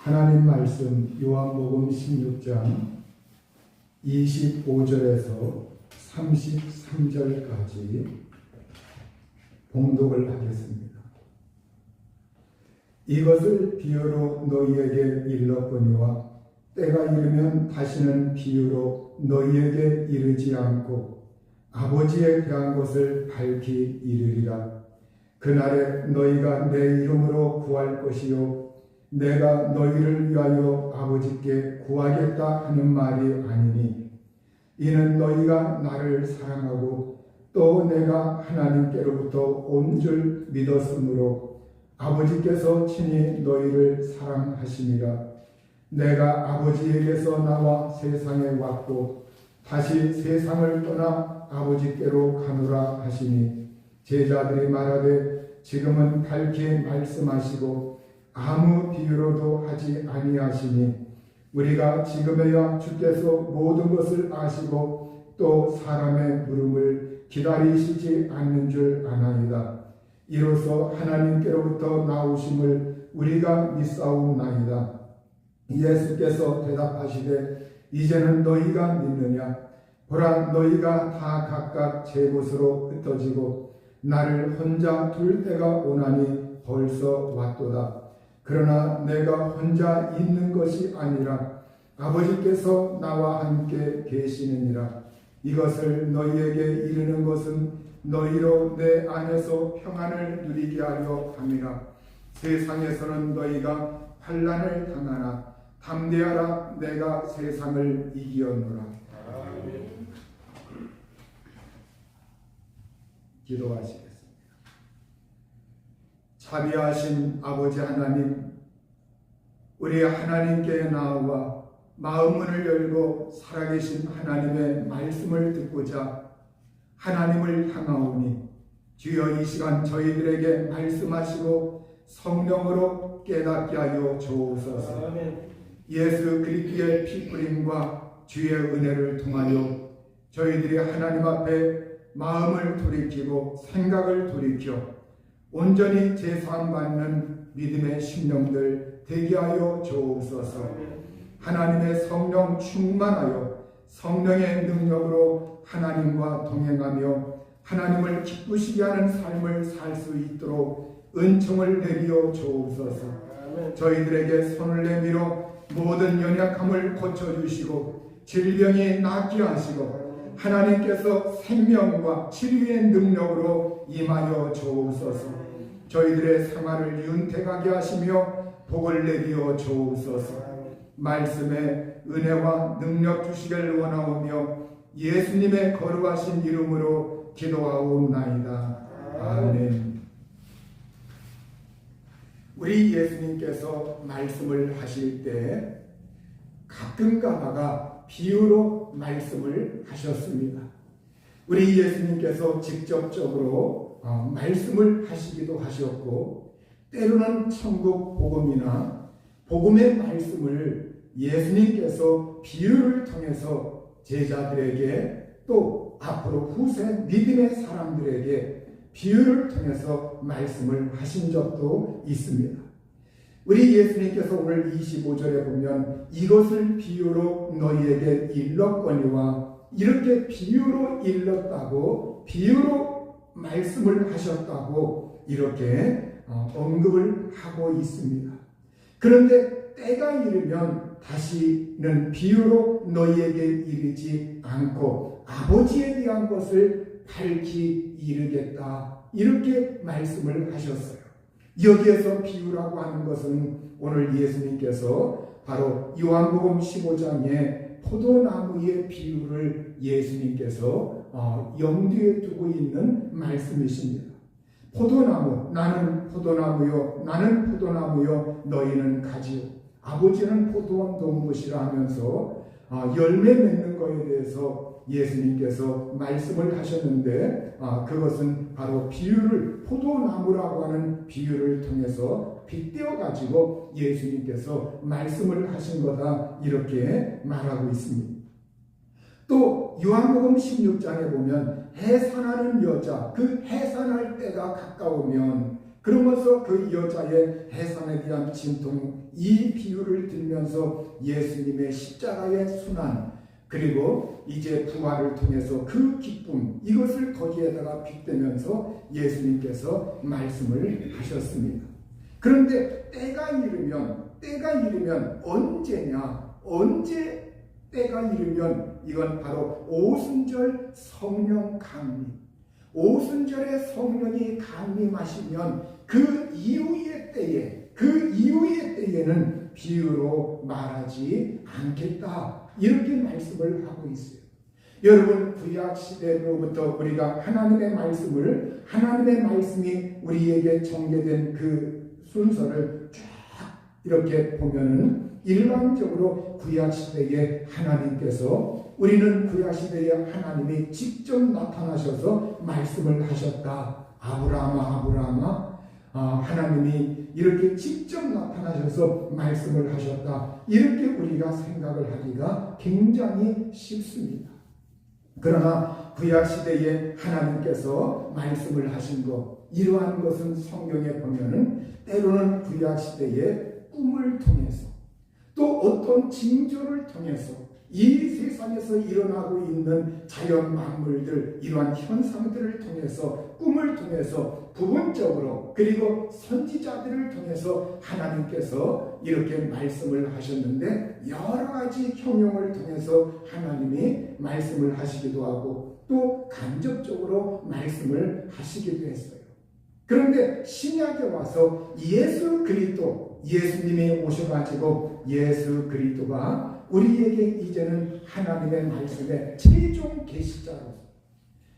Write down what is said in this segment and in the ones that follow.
하나님 말씀 요한복음 16장 25절에서 33절까지 봉독을 하겠습니다. 이것을 비유로 너희에게 일렀거니와 때가 이르면 다시는 비유로 너희에게 이르지 않고 아버지에 대한 것을 밝히 이르리라. 그날에 너희가 내 이름으로 구할 것이요 내가 너희를 위하여 아버지께 구하겠다 하는 말이 아니니 이는 너희가 나를 사랑하고 또 내가 하나님께로부터 온 줄 믿었으므로 아버지께서 친히 너희를 사랑하심이라. 내가 아버지에게서 나와 세상에 왔고 다시 세상을 떠나 아버지께로 가노라 하시니 제자들이 말하되 지금은 밝히 말씀하시고 아무 비유로도 하지 아니하시니 우리가 지금에야 주께서 모든 것을 아시고 또 사람의 물음을 기다리시지 않는 줄 아나이다. 이로써 하나님께로부터 나오심을 우리가 믿사옵나이다. 예수께서 대답하시되 이제는 너희가 믿느냐? 보라 너희가 다 각각 제 곳으로 흩어지고 나를 혼자 둘 때가 오나니 벌써 왔도다. 그러나 내가 혼자 있는 것이 아니라 아버지께서 나와 함께 계시느니라. 이것을 너희에게 이르는 것은 너희로 내 안에서 평안을 누리게 하려 함이라. 세상에서는 너희가 환난을 당하나 담대하라. 내가 세상을 이기었노라. 기도하시겠습니다. 자비하신 아버지 하나님, 우리 하나님께 나와 마음문을 열고 살아계신 하나님의 말씀을 듣고자 하나님을 향하오니 주여 이 시간 저희들에게 말씀하시고 성령으로 깨닫게 하여 주옵소서. 예수 그리스도의 피뿌림과 주의 은혜를 통하여 저희들이 하나님 앞에 마음을 돌이키고 생각을 돌이켜 온전히 제사함받는 믿음의 심령들 되게 하여 주옵소서. 하나님의 성령 충만하여 성령의 능력으로 하나님과 동행하며 하나님을 기쁘시게 하는 삶을 살 수 있도록 은총을 내리어 주옵소서. 저희들에게 손을 내밀어 모든 연약함을 고쳐주시고 질병이 낫게 하시고 하나님께서 생명과 치료의 능력으로 임하여 주옵소서. 저희들의 생활을 윤택하게 하시며 복을 내리어 주옵소서. 말씀에 은혜와 능력 주시길 원하오며 예수님의 거룩하신 이름으로 기도하옵나이다. 아멘. 우리 예수님께서 말씀을 하실 때 가끔 가다가 비유로 말씀을 하셨습니다. 우리 예수님께서 직접적으로 말씀을 하시기도 하셨고 때로는 천국 복음이나 복음의 말씀을 예수님께서 비유를 통해서 제자들에게 또 앞으로 후세 믿음의 사람들에게 비유를 통해서 말씀을 하신 적도 있습니다. 우리 예수님께서 오늘 25절에 보면 이것을 비유로 너희에게 일렀거니와 이렇게 비유로 일렀다고 비유로 말씀을 하셨다고 이렇게 언급을 하고 있습니다. 그런데 때가 이르면 다시는 비유로 너희에게 이르지 않고 아버지에 대한 것을 밝히 이르겠다 이렇게 말씀을 하셨어요. 여기에서 비유라고 하는 것은 오늘 예수님께서 바로 요한복음 15장에 포도나무의 비유를 예수님께서 염두에 두고 있는 말씀이십니다. 포도나무, 나는 포도나무요, 나는 포도나무요, 너희는 가지요. 아버지는 포도원 동무시라 하면서 열매 맺는 것에 대해서 예수님께서 말씀을 하셨는데 그것은 바로 비유를 포도나무라고 하는 비유를 통해서 빗대어 가지고 예수님께서 말씀을 하신 거다 이렇게 말하고 있습니다. 또 요한복음 16장에 보면 해산하는 여자, 그 해산할 때가 가까우면 그러면서 그 여자의 해산에 대한 진통, 이 비유를 들면서 예수님의 십자가의 순환, 그리고 이제 부활을 통해서 그 기쁨, 이것을 거기에다가 빗대면서 예수님께서 말씀을 하셨습니다. 그런데 때가 이르면 언제냐? 언제 때가 이르면 이건 바로 오순절 성령 강림. 오순절에 성령이 강림하시면 그 이후의 때에는 비유로 말하지 않겠다. 이렇게 말씀을 하고 있어요. 여러분, 구약 시대로부터 우리가 하나님의 말씀이 우리에게 전개된 그 순서를 쫙 이렇게 보면은 일반적으로 구약 시대에 하나님께서, 우리는 구약 시대에 하나님이 직접 나타나셔서 말씀을 하셨다. 아브라함아, 하나님이 이렇게 직접 나타나셔서 말씀을 하셨다. 이렇게 우리가 생각을 하기가 굉장히 쉽습니다. 그러나 구약 시대에 하나님께서 말씀을 하신 것, 이러한 것은 성경에 보면은 때로는 구약 시대에 꿈을 통해서, 또 어떤 징조를 통해서 이 세상에서 일어나고 있는 자연 만물들, 이러한 현상들을 통해서, 꿈을 통해서 부분적으로, 그리고 선지자들을 통해서 하나님께서 이렇게 말씀을 하셨는데, 여러 가지 형용을 통해서 하나님이 말씀을 하시기도 하고 또 간접적으로 말씀을 하시기도 했어요. 그런데 신약에 와서 예수 그리스도, 예수님이 오셔가지고 예수 그리스도가 우리에게 이제는 하나님의 말씀의 최종 계시자로서,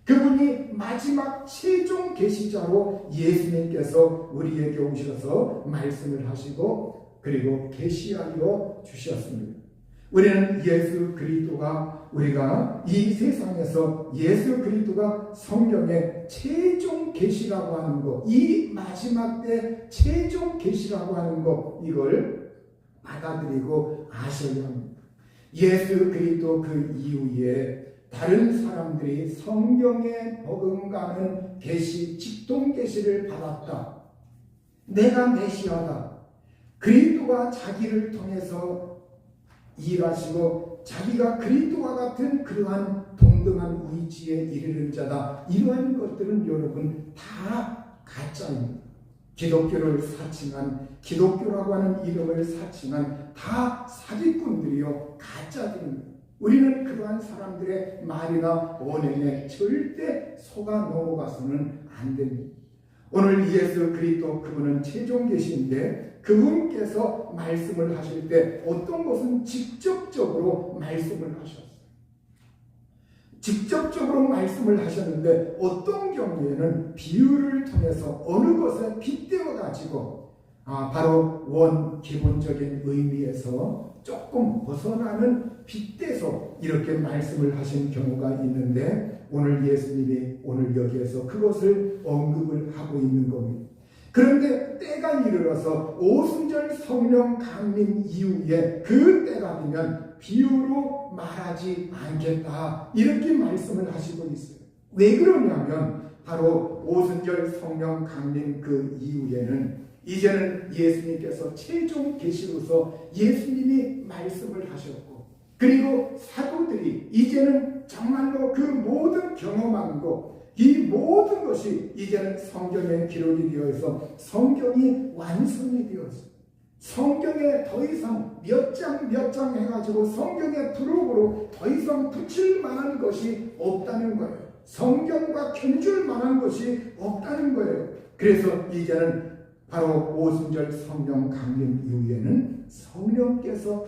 그분이 마지막 최종 계시자로 예수님께서 우리에게 오셔서 말씀을 하시고 그리고 계시하여 주셨습니다. 우리는 예수 그리스도가, 우리가 이 세상에서 예수 그리스도가 성경의 최종 계시라고 하는 것, 이 마지막 때 최종 계시라고 하는 것, 이걸 받아들이고 아셔야 합니다. 예수 그리스도 그 이후에 다른 사람들이 성경에 버금가는 계시, 직통 계시를 받았다. 내가 메시아다. 그리스도가 자기를 통해서 일하시고 자기가 그리스도와 같은 그러한 동등한 위치에 이르는 자다. 이러한 것들은 여러분 다 가짜입니다. 기독교를 사칭한, 기독교라고 하는 이름을 사칭한 다 사기꾼들이요, 가짜들입니다. 우리는 그러한 사람들의 말이나 언행에 절대 속아 넘어가서는 안 됩니다. 오늘 예수 그리스도, 그분은 최종 계시인데 그분께서 말씀을 하실 때 어떤 것은 직접적으로 말씀을 하셨어요. 직접적으로 말씀을 하셨는데 어떤 경우에는 비유를 통해서 어느 것에 빗대어 가지고 바로 기본적인 의미에서 조금 벗어나는 빗대서 이렇게 말씀을 하신 경우가 있는데, 오늘 예수님이 오늘 여기에서 그것을 언급을 하고 있는 겁니다. 그런데 때가 이르러서 오순절 성령 강림 이후에 그 때가 되면 비유로 말하지 않겠다, 이렇게 말씀을 하시고 있어요. 왜 그러냐면 바로 오순절 성령 강림 그 이후에는 이제는 예수님께서 최종 계시로서 예수님이 말씀을 하셨고, 그리고 사도들이 이제는 정말로 그 모든 경험한 것, 이 모든 것이 이제는 성경에 기록이 되어서 성경이 완성이 되었어요. 성경에 더 이상 몇 장 해가지고 성경의 부록으로 더 이상 붙일 만한 것이 없다는 거예요. 성경과 견줄 만한 것이 없다는 거예요. 그래서 이제는 바로 오순절 성령 강림 이후에는 성령께서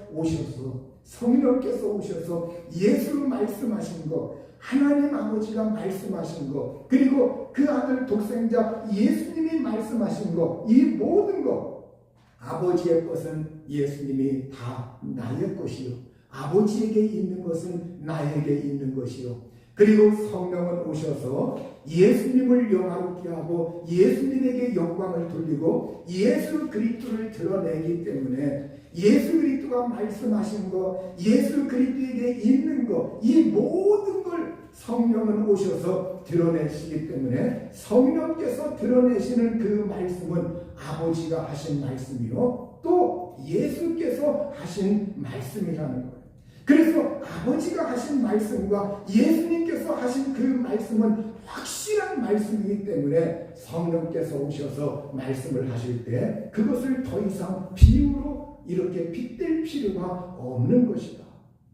오셔서 예수 말씀하신 것, 하나님 아버지가 말씀하신 것, 그리고 그 아들 독생자 예수님이 말씀하신 것, 이 모든 것, 아버지의 것은 예수님이 다 나의 것이요, 아버지에게 있는 것은 나에게 있는 것이요, 그리고 성령은 오셔서 예수님을 영화롭게 하고 예수님에게 영광을 돌리고 예수 그리스도를 드러내기 때문에 예수 그리스도가 말씀하신 것, 예수 그리스도에게 있는 것, 이 모든 걸 성령은 오셔서 드러내시기 때문에 성령께서 드러내시는 그 말씀은 아버지가 하신 말씀이요 또 예수께서 하신 말씀이라는 거예요. 그래서 아버지가 하신 말씀과 예수님께서 하신 그 말씀은 확실한 말씀이기 때문에 성령께서 오셔서 말씀을 하실 때 그것을 더 이상 비유로 이렇게 빗댈 필요가 없는 것이다.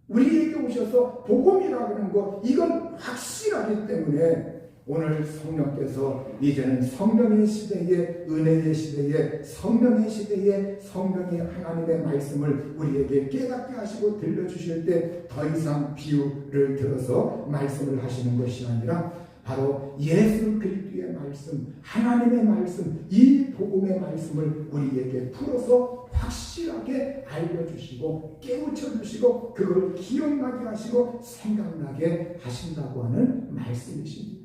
우리에게 오셔서 복음이라고 하는 것 이건 확실하기 때문에 오늘 성령께서 이제는 성령의 시대에 은혜의 시대에 성령의 시대에 성령이 하나님의 말씀을 우리에게 깨닫게 하시고 들려주실 때 더 이상 비유를 들어서 말씀을 하시는 것이 아니라 바로 예수 그리스도의 말씀 하나님의 말씀 이 복음의 말씀을 우리에게 풀어서 확실하게 알려주시고 깨우쳐주시고 그걸 기억나게 하시고 생각나게 하신다고 하는 말씀이십니다.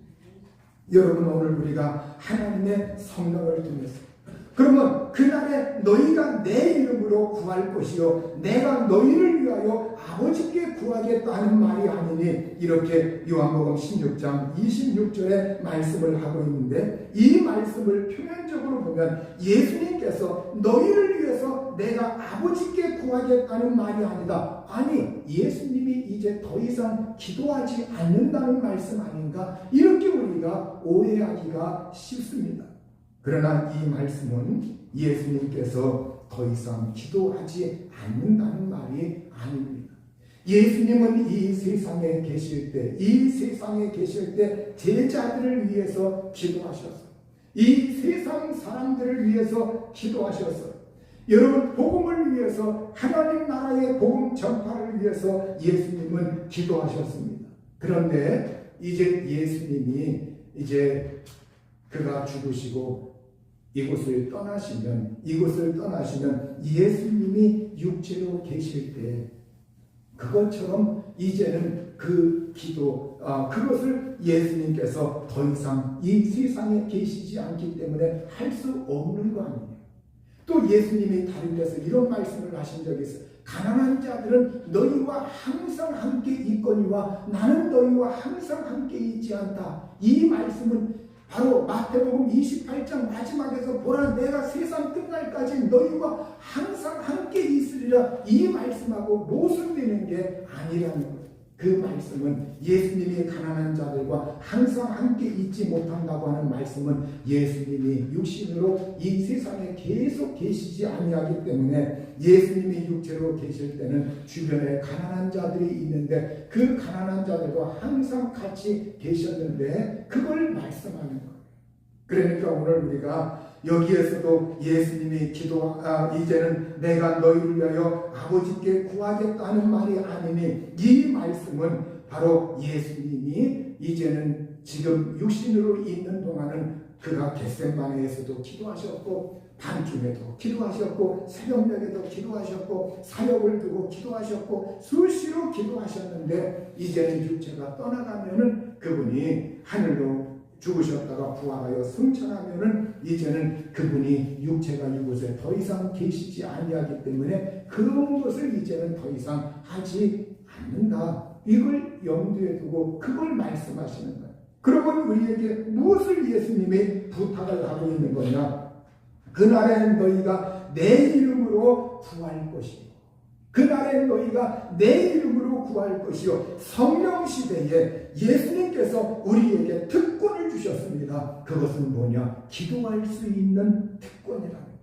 여러분 오늘 우리가 하나님의 성령을 통해서 그러면 그날에 너희가 내 이름으로 구할 것이요 내가 너희를 위하여 아버지께 구하겠다는 말이 아니니 이렇게 요한복음 16장 26절에 말씀을 하고 있는데 이 말씀을 표면적으로 보면 예수님께서 너희를 위해서 내가 아버지께 구하겠다는 말이 아니다. 아니 예수님이 이제 더 이상 기도하지 않는다는 말씀 아닌가 이렇게 우리가 오해하기가 쉽습니다. 그러나 이 말씀은 예수님께서 더 이상 기도하지 않는다는 말이 아닙니다. 예수님은 이 세상에 계실 때 제자들을 위해서 기도하셨어요. 이 세상 사람들을 위해서 기도하셨어요. 여러분 복음을 위해서 하나님 나라의 복음 전파를 위해서 예수님은 기도하셨습니다. 그런데 이제 예수님이 이제 그가 죽으시고 이곳을 떠나시면 예수님이 육체로 계실 때 그것처럼 이제는 그 기도 그것을 예수님께서 더 이상 이 세상에 계시지 않기 때문에 할 수 없는 거 아니에요. 또 예수님이 다른 데서 이런 말씀을 하신 적이 있어요. 가난한 자들은 너희와 항상 함께 있거니와 나는 너희와 항상 함께 있지 않다. 이 말씀은 바로 마태복음 28장 마지막에서 보라 내가 세상 끝날까지 너희와 항상 함께 있으리라 이 말씀하고 모순되는 게 아니라는 거예요. 그 말씀은 예수님이 가난한 자들과 항상 함께 있지 못한다고 하는 말씀은 예수님이 육신으로 이 세상에 계속 계시지 아니하기 때문에 예수님이 육체로 계실 때는 주변에 가난한 자들이 있는데 그 가난한 자들과 항상 같이 계셨는데 그걸 말씀하는 거예요. 그러니까 오늘 우리가 여기에서도 예수님이 이제는 내가 너희를 위하여 아버지께 구하겠다는 말이 아니니 이 말씀은 바로 예수님이 이제는 지금 육신으로 있는 동안은 그가 겟세마네에서도 기도하셨고 밤중에도 기도하셨고 새벽녘에도 기도하셨고 사역을 두고 기도하셨고 수시로 기도하셨는데 이제는 육체가 떠나가면은 그분이 하늘로 죽으셨다가 부활하여 승천하면은 이제는 그분이 육체가 이곳에 더 이상 계시지 아니하기 때문에 그런 것을 이제는 더 이상 하지 않는다. 이걸 염두에 두고 그걸 말씀하시는 거예요. 그러면 우리에게 무엇을 예수님이 부탁을 하고 있는 거냐? 그날엔 너희가 내 이름으로 구할 것이요. 그날엔 너희가 내 이름으로 구할 것이요. 성령 시대에 예수님께서 우리에게 특권을 주셨습니다. 그것은 뭐냐? 기도할 수 있는 특권이라는 거예요.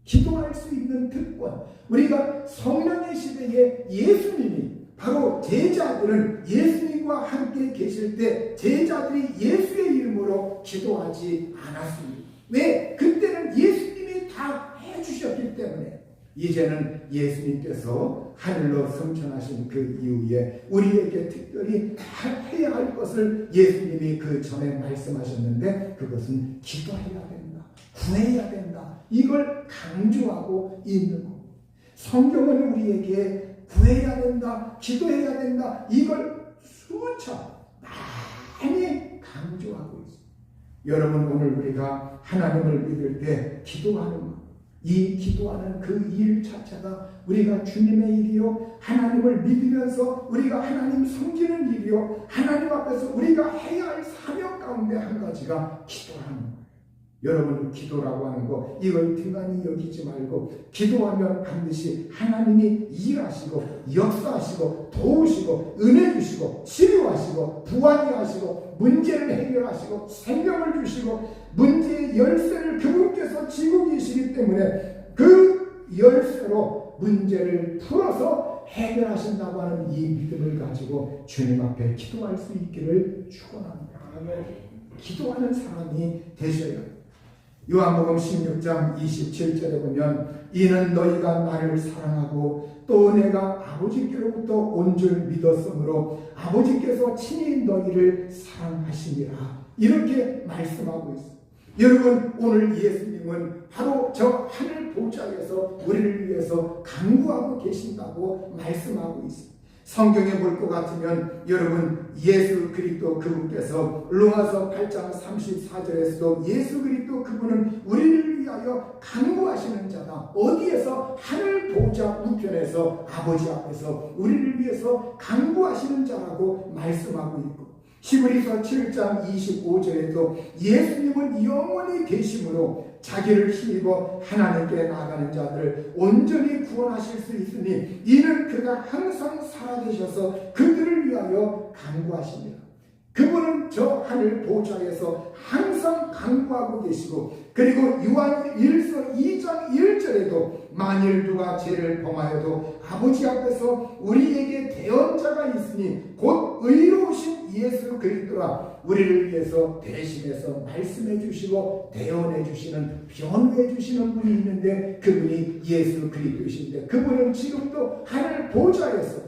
기도할 수 있는 특권. 우리가 성령의 시대에 예수님이 바로 제자들은 예수님과 함께 계실 때 제자들이 예수의 이름으로 기도하지 않았습니다. 왜? 그때는 예수님이 다 해주셨기 때문에. 이제는 예수님께서 하늘로 승천하신 그 이후에 우리에게 특별히 해야 할 것을 예수님이 그 전에 말씀하셨는데 그것은 기도해야 된다. 구해야 된다. 이걸 강조하고 있는 겁니다. 성경은 우리에게 구해야 된다. 기도해야 된다. 이걸 수차 많이 강조하고 있습니다. 여러분 오늘 우리가 하나님을 믿을 때 기도하는 것 이 기도하는 그 일 자체가 우리가 주님의 일이요, 하나님을 믿으면서 우리가 하나님 섬기는 일이요, 하나님 앞에서 우리가 해야 할 사명 가운데 한 가지가 기도하는 거예요. 여러분, 기도라고 하는 거 이걸 등한히 여기지 말고 기도하면 반드시 하나님이 일하시고 역사하시고 도우시고 은혜 주시고 치료하시고 부활이 하시고 문제를 해결하시고 생명을 주시고 문제의 열쇠를 그분께서 쥐고 계시기 때문에 그 열쇠로 문제를 풀어서 해결하신다고 하는 이 믿음을 가지고 주님 앞에 기도할 수 있기를 축원합니다. 기도하는 사람이 되셔야 합니다. 요한복음 16장 27절에 보면 이는 너희가 나를 사랑하고 또 내가 아버지께로부터 온 줄 믿었으므로 아버지께서 친히 너희를 사랑하시니라, 이렇게 말씀하고 있습니다. 여러분, 오늘 예수님은 바로 저 하늘 보좌에서 우리를 위해서 간구하고 계신다고 말씀하고 있습니다. 성경에 볼 것 같으면 여러분, 예수 그리스도 그분께서 로마서 8장 34절에서도 예수 그리스도 그분은 우리를 위하여 간구하시는 자다. 어디에서? 하늘 보좌 우편에서 아버지 앞에서 우리를 위해서 간구하시는 자라고 말씀하고 있고, 히브리서 7장 25절에도 예수님은 영원히 계심으로 자기를 힘입어 하나님께 나가는 자들을 온전히 구원하실 수 있으니 이는 그가 항상 살아계셔서 그들을 위하여 간구하십니다. 그분은 저 하늘 보좌에서 항상 간구하고 계시고, 그리고 요한 1서 2장 1절에도 만일 누가 죄를 범하여도 아버지 앞에서 우리에게 대언자가 있으니 곧 의로우신 예수 그리스도라 우리를 위해서 대신해서 말씀해 주시고 대언해 주시는, 변호해 주시는 분이 있는데 그분이 예수 그리스도이신데, 그분은 지금도 하늘 보좌에서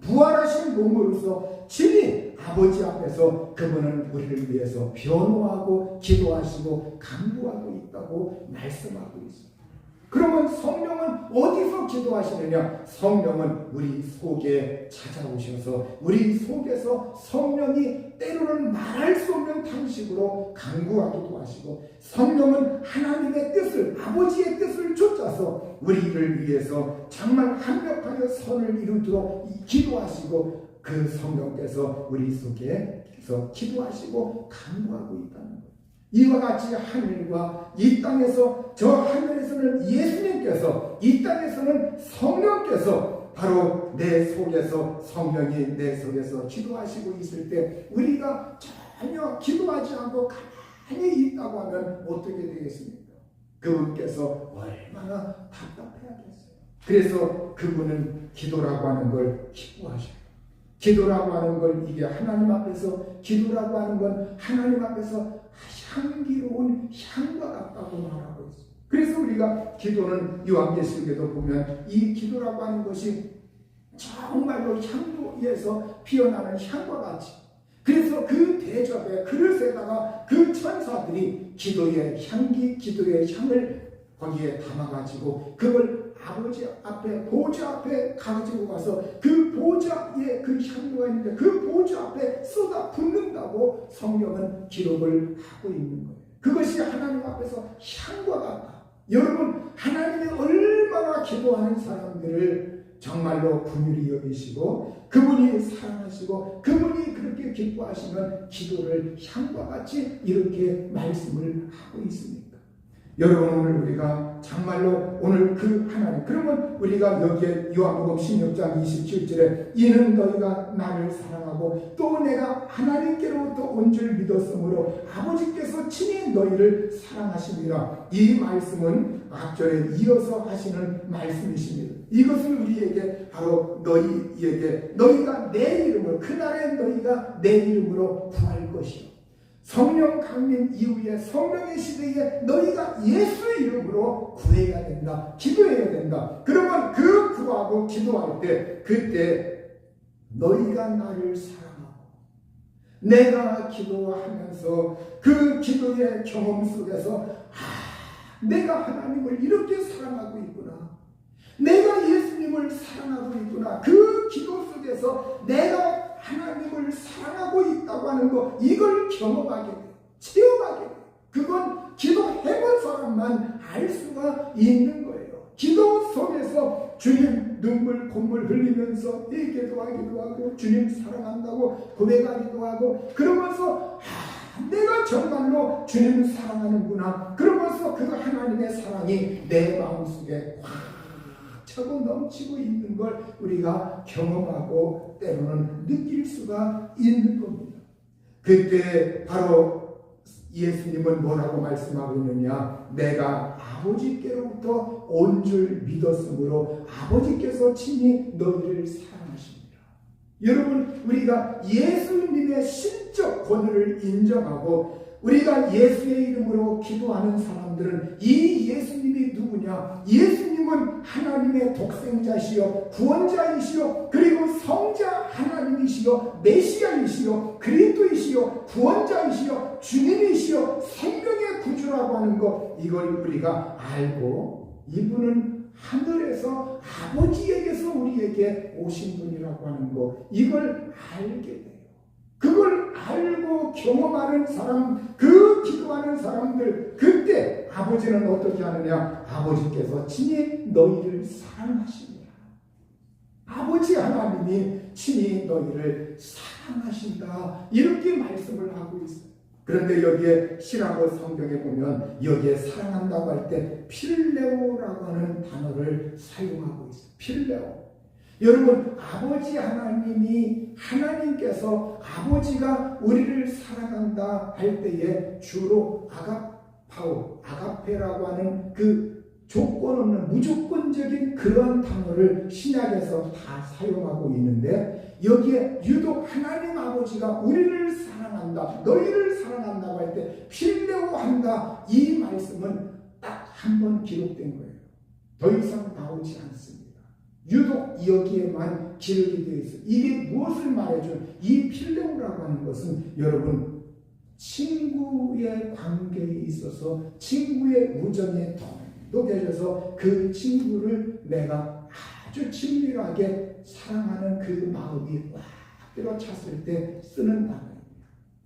부활하신 몸으로서 친히 아버지 앞에서 그분은 우리를 위해서 변호하고 기도하시고 간구하고 있다고 말씀하고 있습니다. 그러면 성령은 어디서 기도하시느냐? 성령은 우리 속에 찾아오셔서 우리 속에서 성령이 때로는 말할 수 없는 방식으로 간구하기도 하시고, 성령은 하나님의 뜻을, 아버지의 뜻을 쫓아서 우리를 위해서 정말 완벽하게 선을 이루도록 기도하시고, 그 성령께서 우리 속에서 기도하시고 간구하고 있다는 거예요. 이와 같이 하늘과 이 땅에서, 저 하늘에서는 예수님께서, 이 땅에서는 성령께서 바로 내 속에서, 성령이 내 속에서 기도하시고 있을 때 우리가 전혀 기도하지 않고 가만히 있다고 하면 어떻게 되겠습니까? 그분께서 얼마나 답답해하겠어요. 그래서 그분은 기도라고 하는 걸 기뻐하셔요. 기도라고 하는 걸, 이게 하나님 앞에서, 기도라고 하는 건 하나님 앞에서 향기로운 향과 같다고 말하고 있어요. 그래서 우리가 기도는 요한계시록에도 보면 이 기도라고 하는 것이 정말로 향로에서 피어나는 향과 같이, 그래서 그 대접에 그릇에다가 그 천사들이 기도의 향기, 기도의 향을 거기에 담아가지고 그걸 아버지 앞에, 보좌 앞에 가지고 가서 그 보좌에 그 향로가 있는데 그 보좌 앞에 쏟아 붓는다고 성경은 기록을 하고 있는 거예요. 그것이 하나님 앞에서 향과 같다. 여러분, 하나님이 얼마나 기도하는 사람들을 정말로 긍휼히 여기시고 그분이 사랑하시고 그분이 그렇게 기뻐하시면 기도를 향과 같이 이렇게 말씀을 하고 있습니다. 여러분, 오늘 우리가 정말로 오늘 그 하나님, 그러면 우리가 여기에 요한복음 16장 27절에 이는 너희가 나를 사랑하고 또 내가 하나님께로부터 온 줄 믿었으므로 아버지께서 친히 너희를 사랑하십니다. 이 말씀은 앞절에 이어서 하시는 말씀이십니다. 이것은 우리에게 바로 너희에게, 너희가 내 이름으로, 그날에 너희가 내 이름으로 구할 것이요, 성령 강림 이후에 성령의 시대에 너희가 예수 이름으로 구해야 된다, 기도해야 된다. 그러면 그 구하고 기도할 때, 그때 너희가 나를 사랑하고 내가 기도하면서 그 기도의 경험 속에서 내가 하나님을 이렇게 사랑하고 있구나, 내가 예수님을 사랑하고 있구나, 그 기도 속에서 내가 하나님을 사랑하고 있다고 하는 거, 이걸 경험하게 돼, 체험하게 돼. 그건 기도해본 사람만 알 수가 있는 거예요. 기도 속에서 주님 눈물 콧물 흘리면서 기도하기도 하고 주님 사랑한다고 고백하기도 하고 그러면서 내가 정말로 주님 사랑하는구나. 그러면서 그 하나님의 사랑이 내 마음속에 확 차고 넘치고 있는 걸 우리가 경험하고 때로는 느낄 수가 있는 겁니다. 그때 바로 예수님은 뭐라고 말씀하고 있느냐? 내가 아버지께로부터 온 줄 믿었으므로 아버지께서 친히 너희를 사랑하십니다. 여러분, 우리가 예수님의 신적 권위를 인정하고 우리가 예수의 이름으로 기도하는 사람들은 이 예수님이 누구냐? 예수님은 하나님의 독생자시요 구원자이시요 그리고 성자 하나님이시요 메시아이시요 그리스도이시요 구원자이시요 주님이시요 생명의 구주라고 하는 것, 이걸 우리가 알고 이분은 하늘에서 아버지에게서 우리에게 오신 분이라고 하는 것, 이걸 알게 돼요. 그걸 알고 경험하는 사람, 그 기도하는 사람들, 그때 아버지는 어떻게 하느냐? 아버지께서 친히 너희를 사랑하십니다. 아버지 하나님이 친히 너희를 사랑하신다, 이렇게 말씀을 하고 있어요. 그런데 여기에 신약어 성경에 보면 여기에 사랑한다고 할 때 필레오라고 하는 단어를 사용하고 있어요. 필레오. 여러분, 아버지 하나님께서 아버지가 우리를 사랑한다 할 때에 주로 아가페라고 하는 그 조건 없는 무조건적인 그런 단어를 신약에서 다 사용하고 있는데, 여기에 유독 하나님 아버지가 우리를 사랑한다, 너희를 사랑한다고 할 때 필레오한다, 이 말씀은 딱 한 번 기록된 거예요. 더 이상 나오지 않습니다. 유독 여기에만 기록이 되어 있어요. 이게 무엇을 말해준, 이 필레오라고 하는 것은 여러분, 친구의 관계에 있어서 친구의 우정에 동독해져서 그 친구를 내가 아주 친밀하게 사랑하는 그 마음이 꽉 들어찼을 때 쓰는 단어입니다.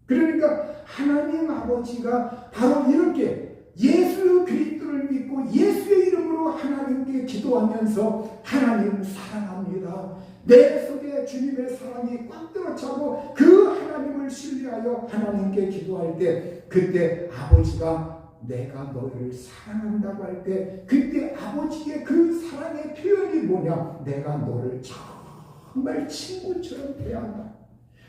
그러니까 하나님 아버지가 바로 이렇게 예수 그리스도를 믿고 예수의 이름으로 하나님께 기도하면서 하나님 사랑합니다, 내 속에 주님의 사랑이 꽉 들어차고 그 하나님을 신뢰하여 하나님께 기도할 때, 그때 아버지가 내가 너를 사랑한다고 할 때, 그때 아버지의 그 사랑의 표현이 뭐냐? 내가 너를 정말 친구처럼 대한다,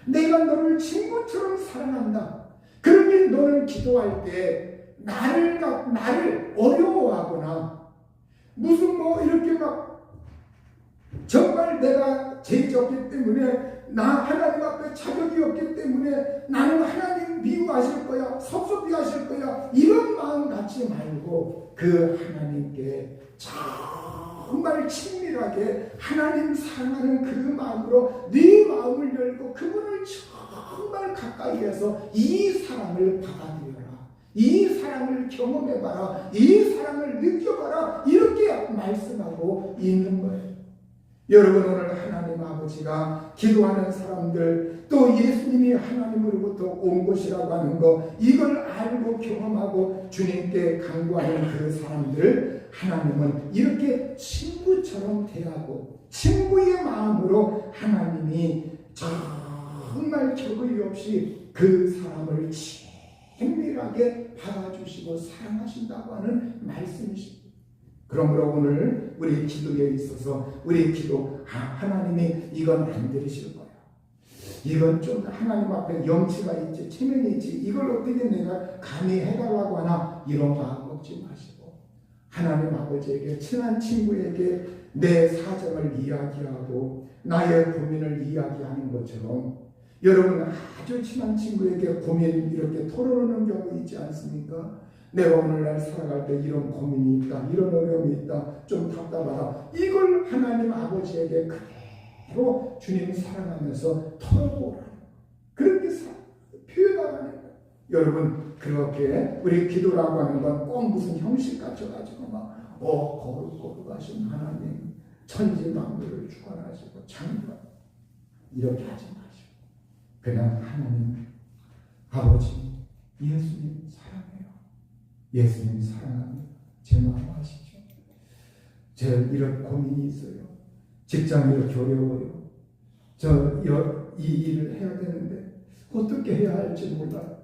내가 너를 친구처럼 사랑한다. 그러니 너는 기도할 때 나를 어려워하거나 무슨 이렇게 정말 내가 죄가 없기 때문에, 나 하나님 앞에 자격이 없기 때문에 나는 하나님 미워하실 거야, 섭섭해하실 거야, 이런 마음 갖지 말고 그 하나님께 정말 친밀하게 하나님 사랑하는 그 마음으로 네 마음을 열고 그분을 정말 가까이에서 이 사랑을 받아들여라, 이 사랑을 경험해봐라, 이 사랑을 느껴봐라, 이렇게 말씀하고 있는 거예요. 여러분, 오늘 하나님 아버지가 기도하는 사람들, 또 예수님이 하나님으로부터 온 것이라고 하는 것, 이걸 알고 경험하고 주님께 간구하는 그 사람들, 하나님은 이렇게 친구처럼 대하고 친구의 마음으로 하나님이 정말 격의 없이 그 사람을 친밀하게 받아주시고 사랑하신다고 하는 말씀이십니다. 그러므로 오늘 우리 기도에 있어서 우리 기도, 하나님이 이건 안 들으실 거야, 이건 좀 하나님 앞에 염치가 있지, 체면이 있지, 이걸 어떻게 내가 감히 해달라고 하나, 이런 마음 먹지 마시고 하나님 아버지에게, 친한 친구에게 내 사정을 이야기하고 나의 고민을 이야기하는 것처럼, 여러분 아주 친한 친구에게 고민 이렇게 털어놓는 경우 있지 않습니까? 내가 오늘날 살아갈 때 이런 고민이 있다, 이런 어려움이 있다, 좀 답답하다, 이걸 하나님 아버지에게 그대로 주님 사랑하면서 털어보라, 그렇게 표현하는 거예요. 여러분, 그렇게 우리 기도라고 하는 건 꼭 무슨 형식 갖춰가지고 거룩하신 하나님, 천지만물을 주관하시고 창조하시고 이렇게 하지 마시고 그냥 하나님 아버지 예수님 사랑해요, 예수님 사랑합니다. 제 마음 아시죠? 제 이런 고민이 있어요. 직장이 이렇게 어려워요. 이 일을 해야 되는데 어떻게 해야 할지 몰라요.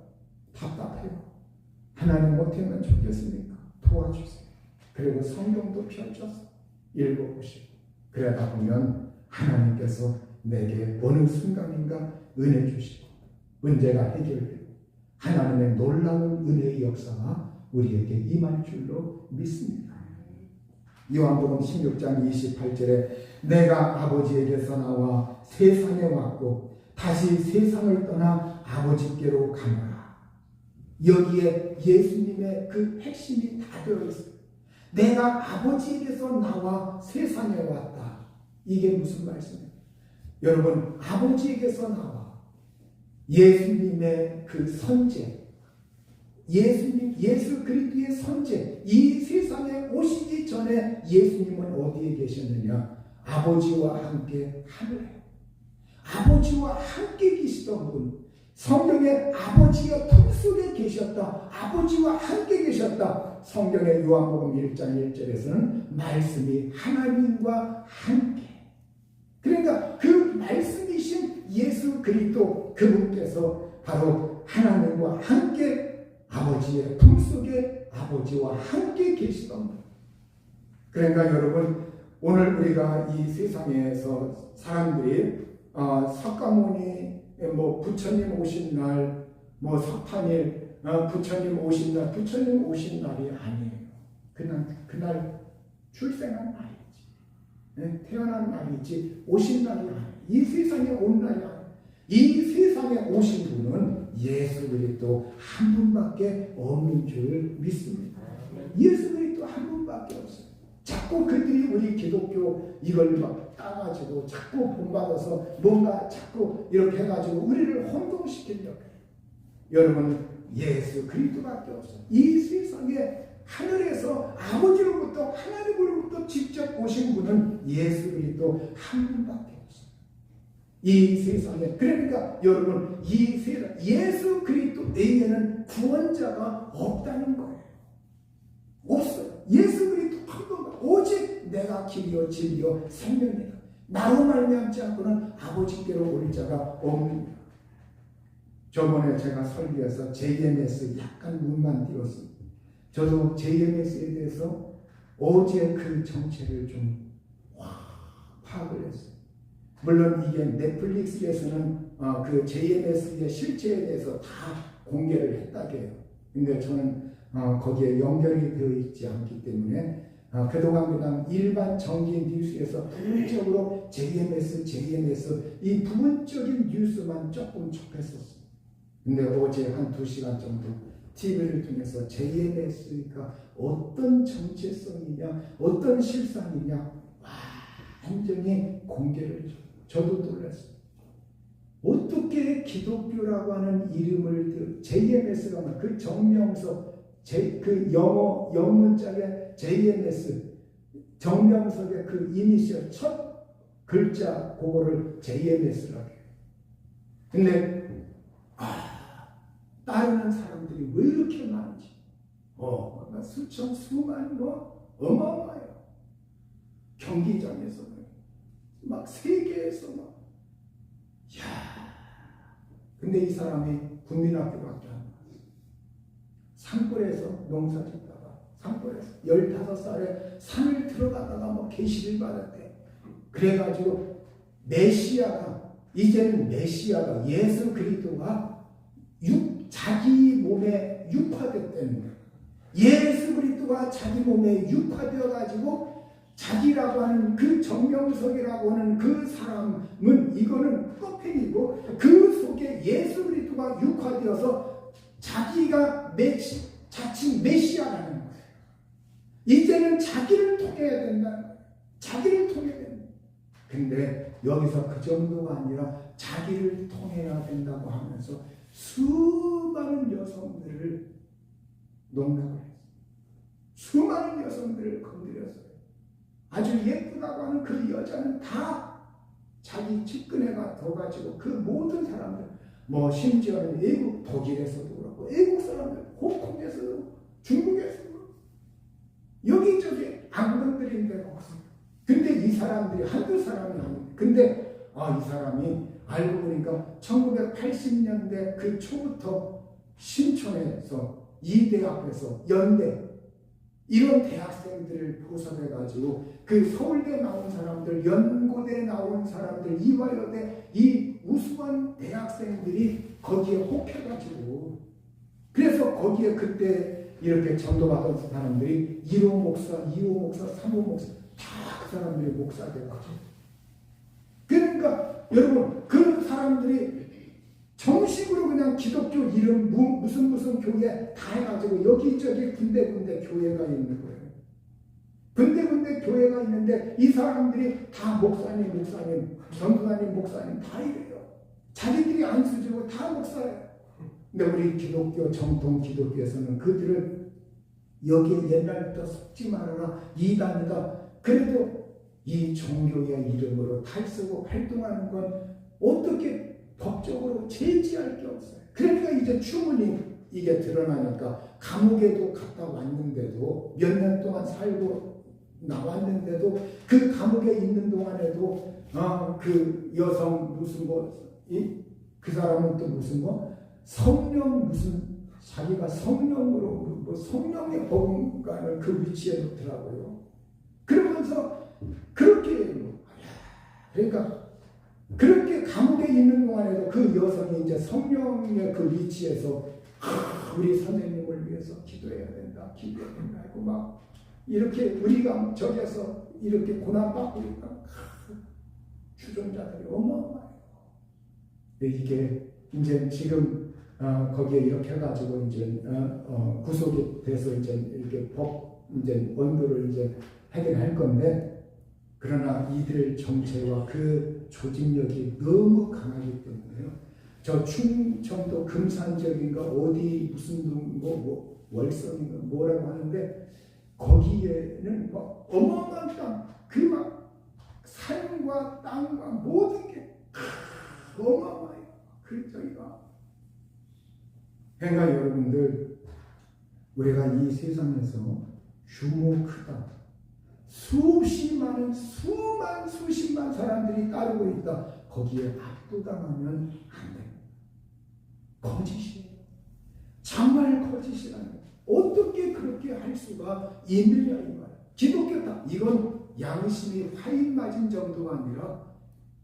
답답해요. 하나님 어떻게 하면 좋겠습니까? 도와주세요. 그리고 성경도 펼쳐서 읽어보시고 그러다 보면 하나님께서 내게 어느 순간인가 은혜 주시고 문제가 해결되고 하나님의 놀라운 은혜의 역사가 우리에게 임할 줄로 믿습니다. 요한복음 16장 28절에 내가 아버지에게서 나와 세상에 왔고 다시 세상을 떠나 아버지께로 가노라. 여기에 예수님의 그 핵심이 다 들어있어요. 내가 아버지에게서 나와 세상에 왔다. 이게 무슨 말씀이에요? 여러분, 아버지에게서 나와 예수님의 그 선제, 예수 그리스도의 선제, 이 세상에 오시기 전에 예수님은 어디에 계셨느냐? 아버지와 함께 하늘에. 아버지와 함께 계시던 분, 성경에 아버지의 품속에 계셨다, 아버지와 함께 계셨다. 성경의 요한복음 1장 1절에서는 말씀이 하나님과 함께. 그러니까 그 말씀이신 예수 그리스도 그분께서 바로 하나님과 함께 아버지의 품속에 아버지와 함께 계시던 분. 그러니까 여러분, 오늘 우리가 이 세상에서 사람들이 석가모니 부처님 오신 날, 석판일 부처님 오신 날, 부처님 오신 날이 아니에요. 그날 출생한 날이지, 태어난 날이지 오신 날이 아니에요. 이 세상에 온 날이 아니에요. 이 세상에 오신 분은 예수 그리스도 한 분밖에 없는 줄 믿습니다. 예수 그리스도 한 분밖에 없어요. 자꾸 그들이 우리 기독교 이걸 막 따가지고 자꾸 본받아서 뭔가 자꾸 이렇게 해가지고 우리를 혼동시키려고 해요. 여러분, 예수 그리스도밖에 없어요. 이 세상에 하늘에서 아버지로부터 하나님으로부터 직접 오신 분은 예수 그리스도 한 분밖에 없어요. 이 세상에. 그러니까 여러분, 이 세상 예수 그리스도 외에는 구원자가 없다는 거예요. 없어요. 예수 그리스도 한 분만, 오직 내가 길이요 진리요 생명이다. 나로 말미암지 않고는 아버지께로 올 자가 없느니라. 저번에 제가 설교에서 JMS 약간 눈만 띄웠습니다. 저도 JMS에 대해서 어제 그 정체를 좀 파악을 했어요. 물론 이게 넷플릭스에서는 그 JMS의 실체에 대해서 다 공개를 했다고 해요. 근데 저는 거기에 연결이 되어 있지 않기 때문에 그동안 그냥 일반 정기 뉴스에서 부분적으로 JMS 이 부분적인 뉴스만 조금 접했었어요. 근데 어제 한 2시간 정도 TV를 통해서 JMS가 어떤 정체성이냐, 어떤 실상이냐 완전히 공개를 해줘요. 저도 놀랐어요. 어떻게 기독교라고 하는 이름을 JMS가 그 정명석, 그 영어 영문자의 JMS 정명석의 그 이니셜 첫 글자 그거를 JMS라고 해요. 근데 따르는 사람들이 왜 이렇게 많은지 수천 수만 어마어마해요. 경기장에서 막 세계에서 막 근데 이 사람이 국민학교밖에 안 나왔어요. 산골에서 농사 짓다가 산골에서 15살에 산을 들어가다가 계시를 받았대. 그래가지고 이제는 메시아가 예수 그리스도가 자기 몸에 육화됐다는 거예요. 예수 그리스도가 자기 몸에 육화되어가지고 자기라고 하는 그 정명석이라고 하는 그 사람은 이거는 껍데기고 그 속에 예수 그리스도가 육화되어서 자기가 자칭 메시아라는 거예요. 이제는 자기를 통해야 된다는 거예요. 자기를 통해야 된다. 근데 여기서 그 정도가 아니라 자기를 통해야 된다고 하면서 수많은 여성들을 농락을 했어요. 수많은 여성들을 건드렸어요. 아주 예쁘다고 하는 그 여자는 다 자기 측근에가 둬가지고 그 모든 사람들, 심지어는 외국 독일에서도 그렇고 외국 사람들, 홍콩에서도 중국에서 여기저기 안 건드린 데가 없어요. 근데 이 사람들이 한두 사람이 아니에요. 근데 이 사람이 알고 보니까 1980년대 그 초부터 신촌에서 이대 앞에서 연대 이런 대학생들을 포섭해가지고 그 서울대 나온 사람들, 연고대 나온 사람들, 이화여대 이 우수한 대학생들이 거기에 혹해가지고 그래서 거기에 그때 이렇게 전도받은 사람들이 1호 목사, 2호 목사, 3호 목사 다 그 사람들이 목사 돼가지고 그러니까 여러분 그 사람들이 정식으로 그냥 기독교 이름 무슨 교회 다 해가지고 여기저기 군데군데 교회가 있는 거예요. 군데군데 교회가 있는데 이 사람들이 다 목사님, 전도사님, 목사님 다 이래요. 자기들이 안 수지고 다 목사예요. 근데 우리 기독교 정통 기독교에서는 그들을 여기에 옛날부터 속지 말아라 이단이다. 그래도 이 종교의 이름으로 탈쓰고 활동하는 건 어떻게 법적으로 제지할 게 없어요. 그러니까 이제 추문이 이게 드러나니까 감옥에도 갔다 왔는데도 몇 년 동안 살고 나왔는데도 그 감옥에 있는 동안에도 그 여성 무슨 그 사람은 또 무슨 성령 무슨 자기가 성령으로 성령의 버금가는 그 위치에 놓더라고요. 그러면서 그렇게 그러니까 그렇게 감옥에 있는 동안에도 그 여성이 이제 성령의 그 위치에서 우리 선생님을 위해서 기도해야 된다 하고 막 이렇게 우리가 저기에서 이렇게 고난받고 있다. 주존자들이 어마어마해요. 이게 이제 지금 거기에 이렇게 해가지고 이제 구속이 돼서 이제 이렇게 법 이제 원도를 이제 해결할 건데 그러나 이들 정체와 그 조직력이 너무 강하기 때문에요. 저 충청도 금산적인가 어디 무슨 월성인가 뭐라고 하는데 거기에는 뭐 어마어마한 땅, 그 막 산과 땅과 모든 게 어마어마해요. 그 저기가. 그러니까 여러분들 우리가 이 세상에서 규모 크다. 수십 많은 수십만 사람들이 따르고 있다. 거기에 압도당하면 안 돼요. 거짓이에요. 정말 거짓이라는 거예요. 어떻게 그렇게 할 수가 있느냐 이 말이에요. 기독교다. 이건 양심이 화인 맞은 정도가 아니라